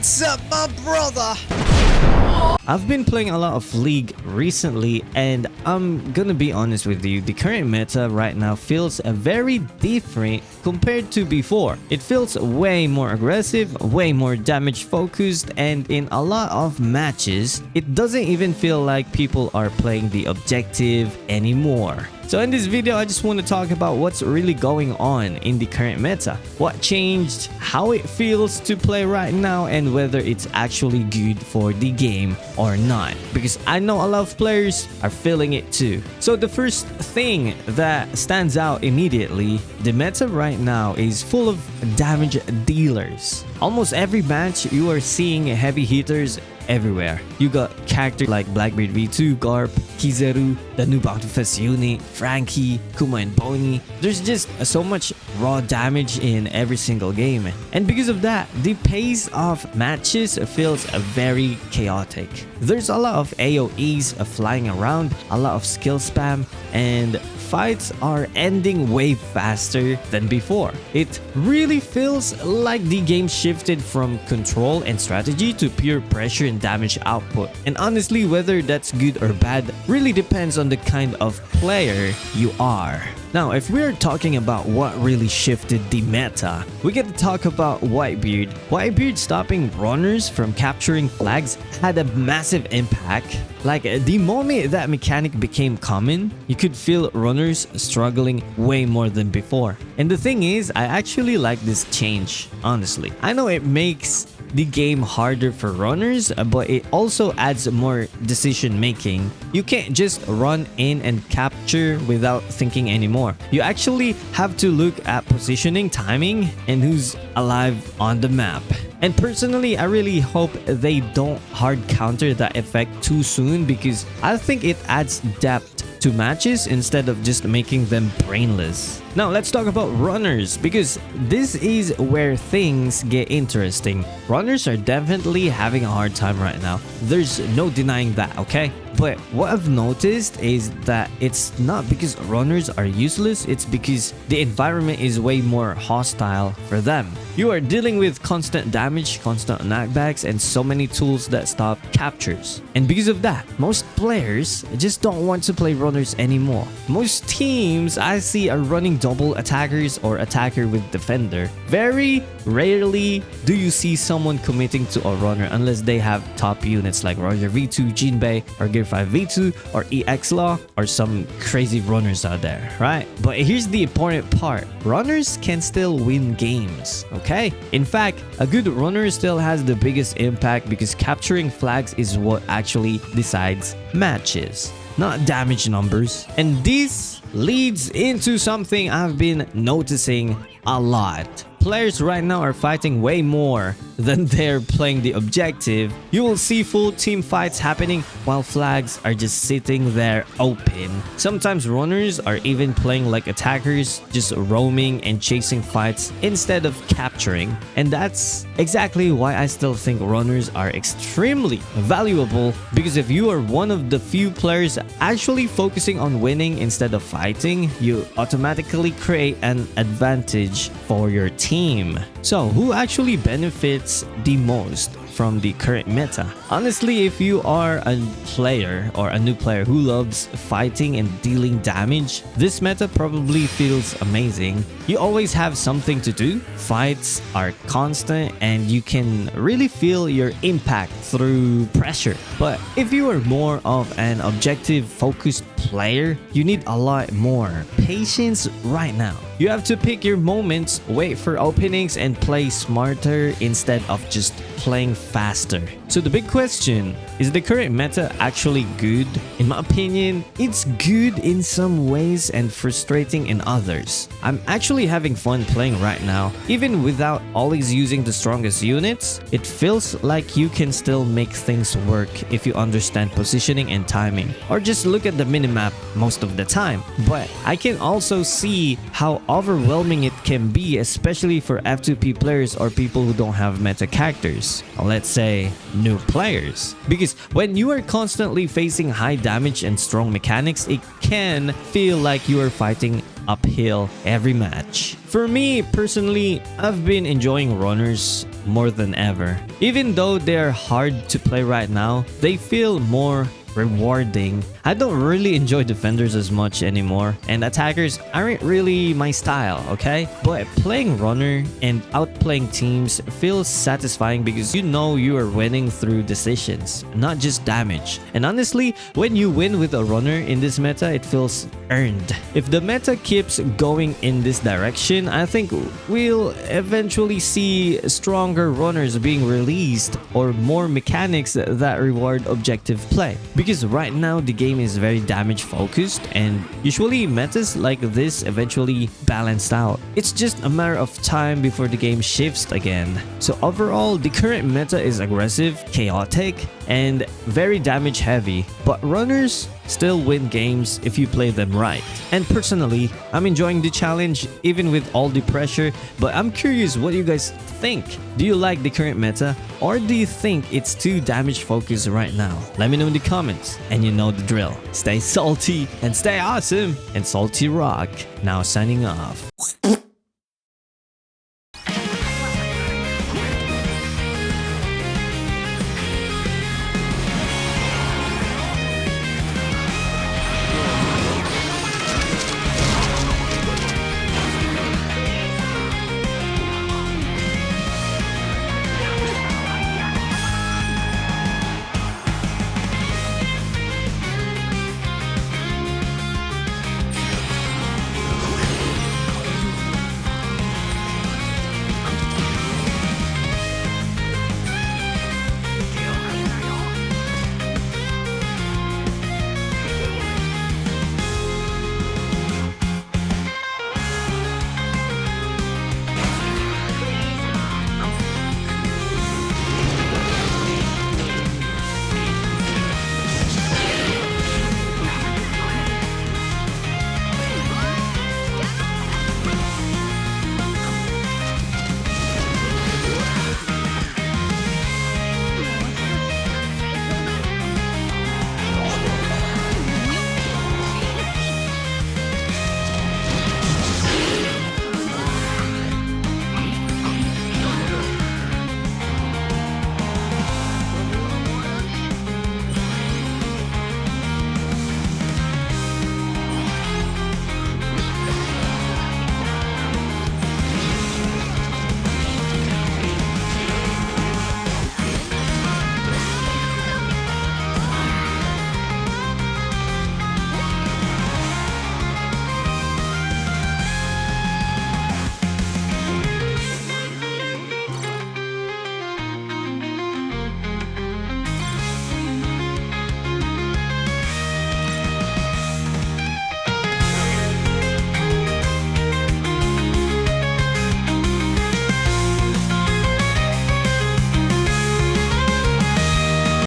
What's up, my brother? I've been playing a lot of League recently, and I'm gonna be honest with you, the current meta right now feels very different compared to before. It feels way more aggressive, way more damage focused, and in a lot of matches, it doesn't even feel like people are playing the objective anymore. So in this video, I just want to talk about what's really going on in the current meta, what changed, how it feels to play right now, and whether it's actually good for the game or not, because I know a lot of players are feeling it too. So the first thing that stands out immediately, the meta right now is full of damage dealers. Almost every match you are seeing heavy hitters everywhere. You got characters like Blackbeard V2, Garp, Kizaru, the new Bountifest unit, Frankie, Kuma and Bonnie. There's just so much raw damage in every single game. And because of that, the pace of matches feels very chaotic. There's a lot of AoEs flying around, a lot of skill spam, and fights are ending way faster than before. It really feels like the game shifted from control and strategy to pure pressure and damage output. And honestly, whether that's good or bad really depends on the kind of player you are. Now, if we're talking about what really shifted the meta, we get to talk about Whitebeard. Whitebeard stopping runners from capturing flags had a massive impact. Like, the moment that mechanic became common, you could feel runners struggling way more than before. And the thing is, I actually like this change, honestly. I know it makes the game harder for runners, but it also adds more decision making. You can't just run in and capture without thinking anymore. You actually have to look at positioning, timing, and who's alive on the map. And personally, I really hope they don't hard counter that effect too soon, because I think it adds depth to matches instead of just making them brainless. Now let's talk about runners, because this is where things get interesting. Runners are definitely having a hard time right now. There's no denying that, okay? But what I've noticed is that it's not because runners are useless, it's because the environment is way more hostile for them. You are dealing with constant damage, constant knockbacks, and so many tools that stop captures. And because of that, most players just don't want to play runners anymore. Most teams I see are running double attackers or attacker with defender. Very rarely do you see someone committing to a runner unless they have top units like Roger V2, Jinbei, or Gear 5 V2, or EX Law, or some crazy runners out there, right? But here's the important part. Runners can still win games, okay? In fact, a good runner still has the biggest impact because capturing flags is what actually decides matches, not damage numbers. And this leads into something I've been noticing a lot. Players right now are fighting way more than they're playing the objective. You will see full team fights happening while flags are just sitting there open. Sometimes runners are even playing like attackers, just roaming and chasing fights instead of capturing. And that's exactly why I still think runners are extremely valuable, because if you are one of the few players actually focusing on winning instead of fighting, you automatically create an advantage for your team. So who actually benefits the most from the current meta? Honestly, if you are a player or a new player who loves fighting and dealing damage, this meta probably feels amazing. You always have something to do, fights are constant, and you can really feel your impact through pressure. But if you are more of an objective focused player, you need a lot more patience right now. You have to pick your moments, wait for openings, and play smarter instead of just playing faster. So the big question, is the current meta actually good? In my opinion, it's good in some ways and frustrating in others. I'm actually having fun playing right now. Even without always using the strongest units, it feels like you can still make things work if you understand positioning and timing, or just look at the minimap most of the time. But I can also see how overwhelming it can be, especially for F2P players or people who don't have meta characters. Let's say new players. Because when you are constantly facing high damage and strong mechanics, it can feel like you are fighting uphill every match. For me personally, I've been enjoying runners more than ever. Even though they're hard to play right now, they feel more rewarding. I don't really enjoy defenders as much anymore, and attackers aren't really my style, okay? But playing runner and outplaying teams feels satisfying because you know you are winning through decisions, not just damage. And honestly, when you win with a runner in this meta, it feels earned. If the meta keeps going in this direction, I think we'll eventually see stronger runners being released or more mechanics that reward objective play. Because right now the game is very damage focused, and usually metas like this eventually balanced out. It's just a matter of time before the game shifts again. So overall, the current meta is aggressive, chaotic, and very damage heavy, but runners still win games if you play them right. And personally, I'm enjoying the challenge even with all the pressure, but I'm curious what you guys think. Do you like the current meta, or do you think it's too damage focused right now? Let me know in the comments, and you know the drill. Stay salty and stay awesome, and Salty Rock now signing off.